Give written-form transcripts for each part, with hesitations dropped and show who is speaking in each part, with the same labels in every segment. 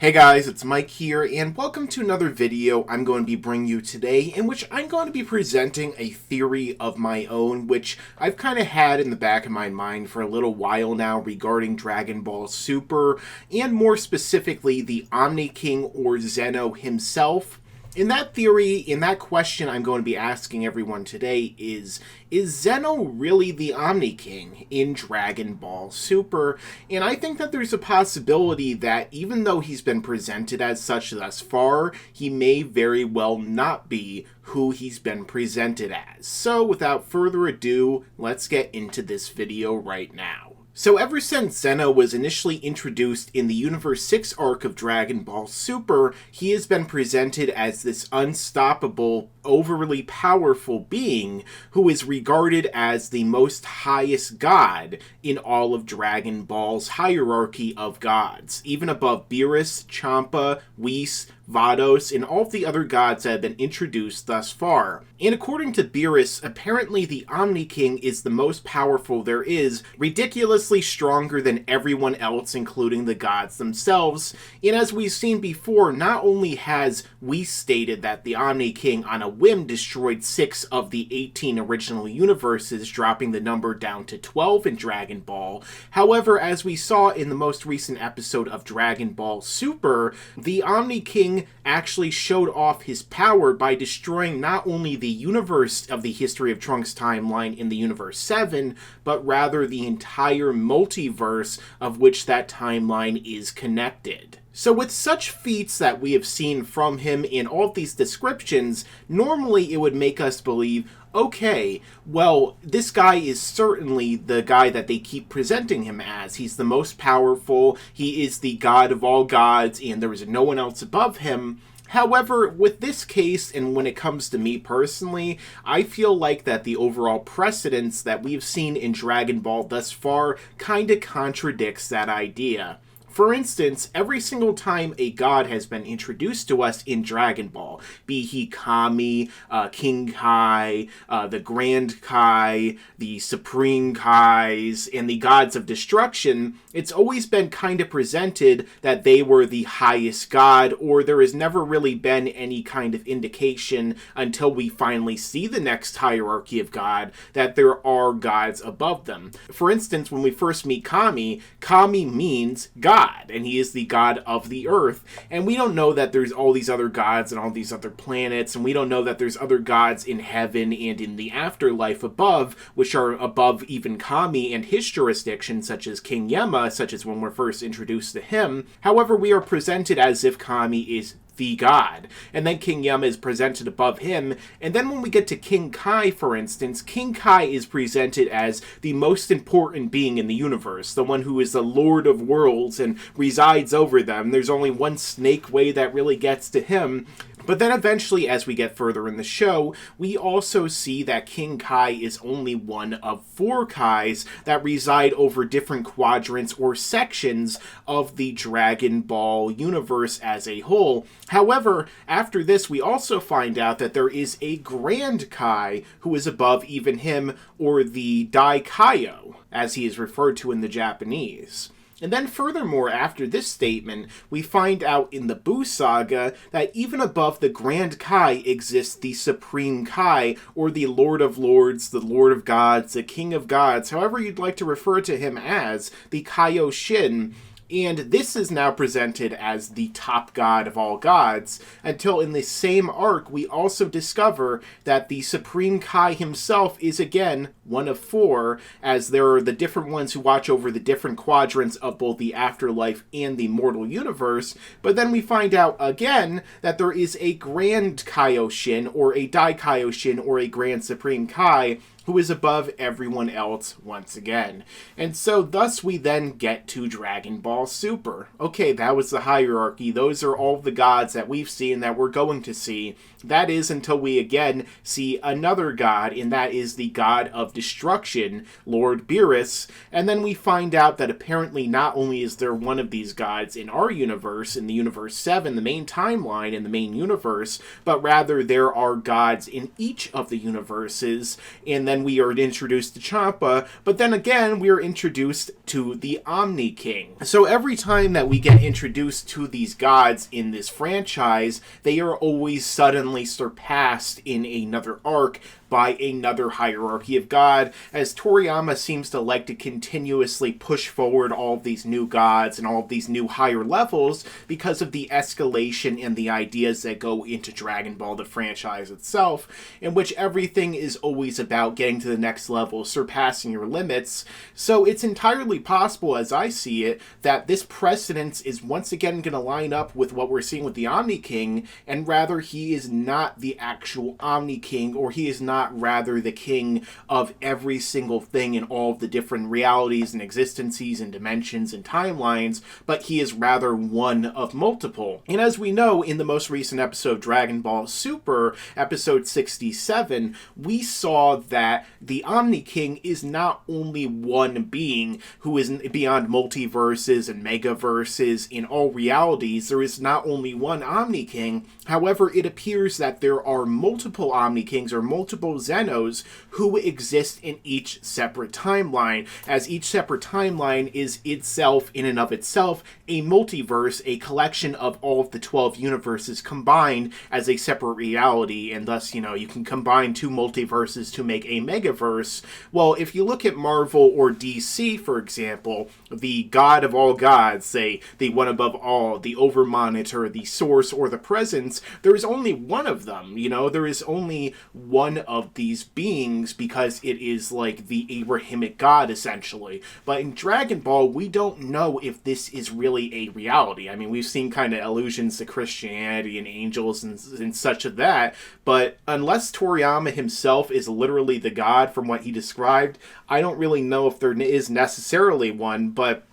Speaker 1: Hey guys, it's Mike here, and welcome to another video I'm going to be bringing you today, in which I'm going to be presenting a theory of my own, which I've kind of had in the back of my mind for a little while now regarding Dragon Ball Super, and more specifically, the Omni-King or Zeno himself. In that theory, in that question I'm going to be asking everyone today is Zeno really the Omni-King in Dragon Ball Super? And I think that there's a possibility that even though he's been presented as such thus far, he may very well not be who he's been presented as. So without further ado, let's get into this video right now. So ever since Zeno was initially introduced in the Universe 6 arc of Dragon Ball Super, he has been presented as this unstoppable, overly powerful being who is regarded as the most highest god in all of Dragon Ball's hierarchy of gods, even above Beerus, Champa, Whis, Vados, and all of the other gods that have been introduced thus far. And according to Beerus, apparently the Omni-King is the most powerful there is, ridiculously stronger than everyone else, including the gods themselves. And as we've seen before, not only has Whis stated that the Omni-King on a whim destroyed 6 of the 18 original universes, dropping the number down to 12 in Dragon Ball. However, as we saw in the most recent episode of Dragon Ball Super, the Omni-King actually showed off his power by destroying not only the universe of the History of Trunks timeline in the Universe 7, but rather the entire multiverse of which that timeline is connected. So with such feats that we have seen from him in all of these descriptions, normally it would make us believe, okay, well, this guy is certainly the guy that they keep presenting him as. He's the most powerful, he is the god of all gods, and there is no one else above him. However, with this case, and when it comes to me personally, I feel like that the overall precedence that we've seen in Dragon Ball thus far kinda contradicts that idea. For instance, every single time a god has been introduced to us in Dragon Ball, be he Kami, King Kai, the Grand Kai, the Supreme Kais, and the gods of destruction, it's always been kind of presented that they were the highest god, or there has never really been any kind of indication until we finally see the next hierarchy of god that there are gods above them. For instance, when we first meet Kami, Kami means god, and he is the god of the earth, and we don't know that there's all these other gods and all these other planets, and we don't know that there's other gods in heaven and in the afterlife above, which are above even Kami and his jurisdiction, such as King Yama, such as when we're first introduced to him. However, we are presented as if Kami is the god, and then King Yama is presented above him, and then when we get to King Kai, for instance, King Kai is presented as the most important being in the universe, the one who is the Lord of Worlds and resides over them. There's only one snake way that really gets to him. But then eventually, as we get further in the show, we also see that King Kai is only one of 4 Kais that reside over different quadrants or sections of the Dragon Ball universe as a whole. However, after this, we also find out that there is a Grand Kai who is above even him, or the Daikaio, as he is referred to in the Japanese. And then furthermore, after this statement, we find out in the Buu Saga that even above the Grand Kai exists the Supreme Kai, or the Lord of Lords, the Lord of Gods, the King of Gods, however you'd like to refer to him as, the Kaioshin. And this is now presented as the top god of all gods, until in the same arc we also discover that the Supreme Kai himself is again one of 4, as there are the different ones who watch over the different quadrants of both the afterlife and the mortal universe. But then we find out again that there is a Grand Kaioshin, or a Daikaioshin, or a Grand Supreme Kai, who is above everyone else once again. And so thus we then get to Dragon Ball Super. Okay, that was the hierarchy. Those are all the gods that we've seen, that we're going to see. That is until we again see another god, and that is the god of destruction, Lord Beerus. And then we find out that apparently not only is there one of these gods in our universe, in the Universe 7, the main timeline in the main universe, but rather there are gods in each of the universes. And then then we are introduced to Champa, but then again, we are introduced to the Omni-King. So every time that we get introduced to these gods in this franchise, they are always suddenly surpassed in another arc by another hierarchy of God, as Toriyama seems to like to continuously push forward all of these new gods and all of these new higher levels because of the escalation and the ideas that go into Dragon Ball, the franchise itself, in which everything is always about getting to the next level, surpassing your limits. So it's entirely possible, as I see it, that this precedence is once again going to line up with what we're seeing with the Omni-King, and rather he is not the actual Omni-King, or he is not rather the king of every single thing in all of the different realities and existences and dimensions and timelines, but he is rather one of multiple. And as we know, in the most recent episode of Dragon Ball Super, episode 67, we saw that the Omni-King is not only one being who is beyond multiverses and megaverses in all realities. There is not only one Omni-King. However, it appears that there are multiple Omni-Kings or multiple Zenos who exist in each separate timeline, as each separate timeline is itself, in and of itself, a multiverse, a collection of all of the 12 universes combined as a separate reality, and thus, you can combine two multiverses to make a megaverse. Well, if you look at Marvel or DC, for example, the god of all gods, say, the one above all, the overmonitor, the source, or the presence, there is only one of them, there is only one of these beings because it is like the Abrahamic god, essentially. But in Dragon Ball, we don't know if this is really a reality. I mean, we've seen kind of allusions to Christianity and angels and such of that, but unless Toriyama himself is literally the god from what he described, I don't really know if there is necessarily one, but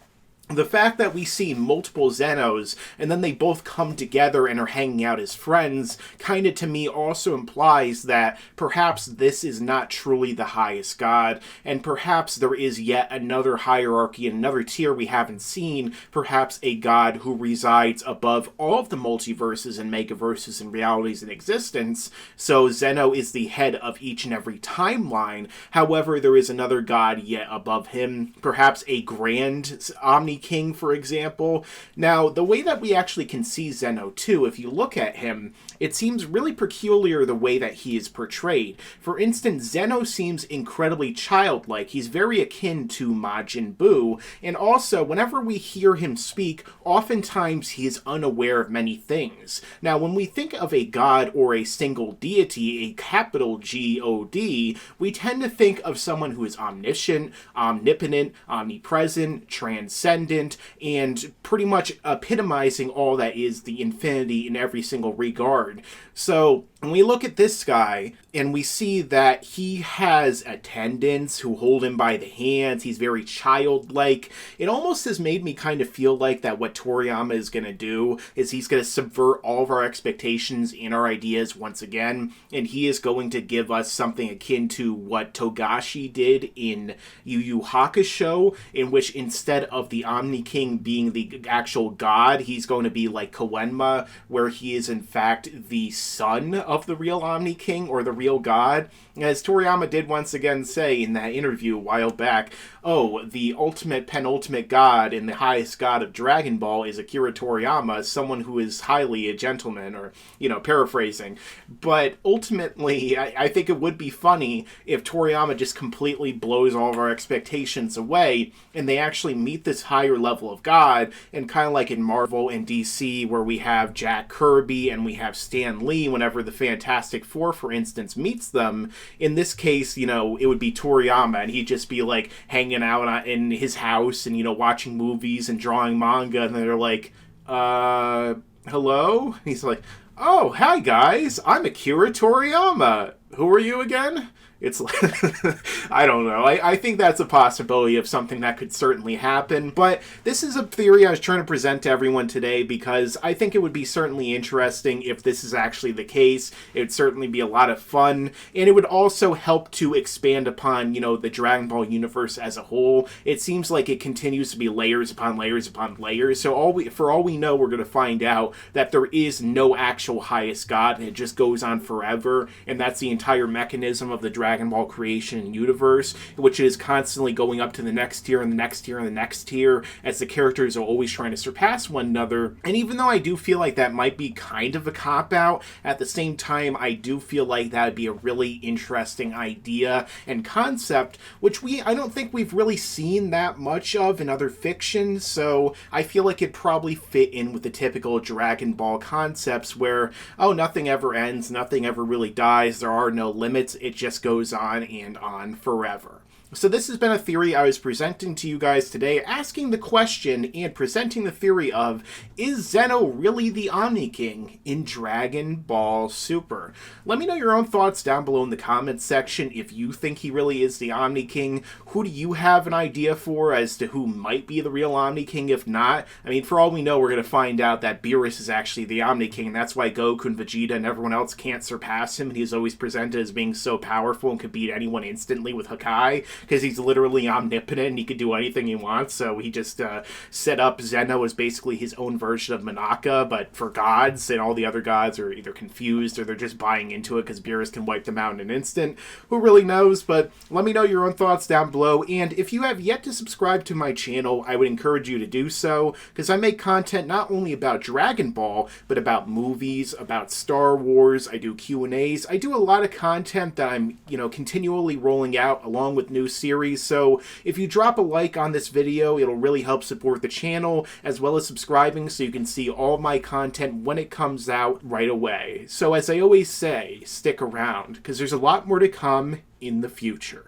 Speaker 1: the fact that we see multiple Zenos, and then they both come together and are hanging out as friends, kind of to me also implies that perhaps this is not truly the highest god, and perhaps there is yet another hierarchy, another tier we haven't seen, perhaps a god who resides above all of the multiverses and megaverses and realities in existence. So Zeno is the head of each and every timeline. However, there is another god yet above him, perhaps a grand Omni-King, for example. Now, the way that we actually can see Zeno too, if you look at him, it seems really peculiar the way that he is portrayed. For instance, Zeno seems incredibly childlike. He's very akin to Majin Buu, and also, whenever we hear him speak, oftentimes he is unaware of many things. Now, when we think of a god or a single deity, a capital G-O-D, we tend to think of someone who is omniscient, omnipotent, omnipresent, transcendent, and pretty much epitomizing all that is the infinity in every single regard. So when we look at this guy and we see that he has attendants who hold him by the hands, he's very childlike, it almost has made me kind of feel like that what Toriyama is going to do is he's going to subvert all of our expectations and our ideas once again, and he is going to give us something akin to what Togashi did in Yu Yu Hakusho, in which instead of the Omni-King being the actual god, he's going to be like Koenma, where he is in fact the son of the real Omni-King or the real god. As Toriyama did once again say in that interview a while back, oh, the ultimate penultimate god and the highest god of Dragon Ball is Akira Toriyama, someone who is highly a gentleman, or, paraphrasing. But ultimately, I think it would be funny if Toriyama just completely blows all of our expectations away and they actually meet this higher level of god, and kind of like in Marvel and DC where we have Jack Kirby and we have Stan Lee whenever the Fantastic Four, for instance, meets them. In this case, it would be Toriyama, and he'd just be like hanging out in his house and, watching movies and drawing manga, and they're like, hello? He's like, oh, hi guys, I'm Akira Toriyama. Who are you again? It's like, I don't know. I think that's a possibility of something that could certainly happen. But this is a theory I was trying to present to everyone today because I think it would be certainly interesting if this is actually the case. It would certainly be a lot of fun. And it would also help to expand upon, the Dragon Ball universe as a whole. It seems like it continues to be layers upon layers upon layers. So for all we know, we're going to find out that there is no actual highest god, and it just goes on forever. And that's the entire mechanism of the Dragon Dragon Ball creation universe, which is constantly going up to the next tier and the next tier and the next tier, as the characters are always trying to surpass one another. And even though I do feel like that might be kind of a cop-out, at the same time, I do feel like that would be a really interesting idea and concept, which I don't think we've really seen that much of in other fiction, so I feel like it'd probably fit in with the typical Dragon Ball concepts where, oh, nothing ever ends, nothing ever really dies, there are no limits, it just goes on and on forever. So this has been a theory I was presenting to you guys today, asking the question and presenting the theory of, is Zeno really the Omni-King in Dragon Ball Super? Let me know your own thoughts down below in the comments section if you think he really is the Omni-King. Who do you have an idea for as to who might be the real Omni-King? If not, I mean, for all we know, we're going to find out that Beerus is actually the Omni-King, and that's why Goku and Vegeta and everyone else can't surpass him, and he's always presented as being so powerful and could beat anyone instantly with Hakai, because he's literally omnipotent and he could do anything he wants. So he just set up Zeno as basically his own version of Monaka, but for gods, and all the other gods are either confused or they're just buying into it because Beerus can wipe them out in an instant. Who really knows? But let me know your own thoughts down below, and if you have yet to subscribe to my channel, I would encourage you to do so, because I make content not only about Dragon Ball, but about movies, about Star Wars. I do Q&As. I do a lot of content that I'm, continually rolling out along with new series. So if you drop a like on this video, it'll really help support the channel, as well as subscribing so you can see all my content when it comes out right away. So as I always say, stick around, because there's a lot more to come in the future.